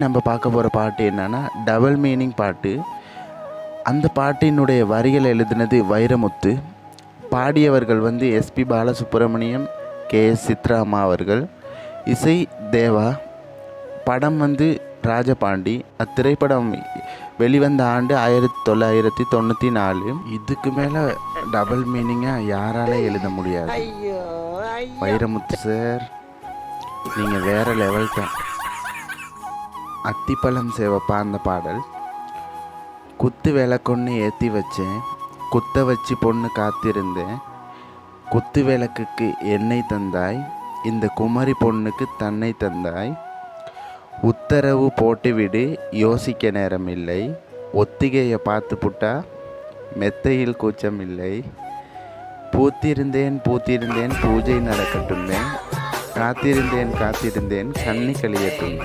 நம்ம பார்க்க போகிற பாட்டு என்னன்னா டபுள் மீனிங் பாட்டு. அந்த பாட்டினுடைய வரிகள் எழுதினது வைரமுத்து. பாடியவர்கள் எஸ்பி பாலசுப்ரமணியம், கேஎஸ் சித்ரா அம்மா அவர்கள். இசை தேவா. படம் ராஜபாண்டி. அத்திரைப்படம் வெளிவந்த ஆண்டு 1994. இதுக்கு மேலே டபுள் மீனிங்காக யாரால எழுத முடியாது. வைரமுத்து சார், நீங்கள் வேறு லெவல் தான். அத்திப்பழம் சேவப்பா அந்த பாடல். குத்து விளக்கொன்று ஏற்றி வச்சேன், குத்த வச்சு பொண்ணு காத்திருந்தேன், குத்து விளக்குக்கு எண்ணெய் தந்தாய், இந்த குமரி பொண்ணுக்கு தன்னை தந்தாய், உத்தரவு போட்டுவிடு யோசிக்க நேரம் இல்லை, ஒத்திகையை பார்த்து புட்டா மெத்தையில் கூச்சம் இல்லை, பூத்திருந்தேன் பூத்திருந்தேன் பூஜை நடக்கட்டுந்தேன், காத்திருந்தேன் காத்திருந்தேன் கண்ணி கழியட்டும்.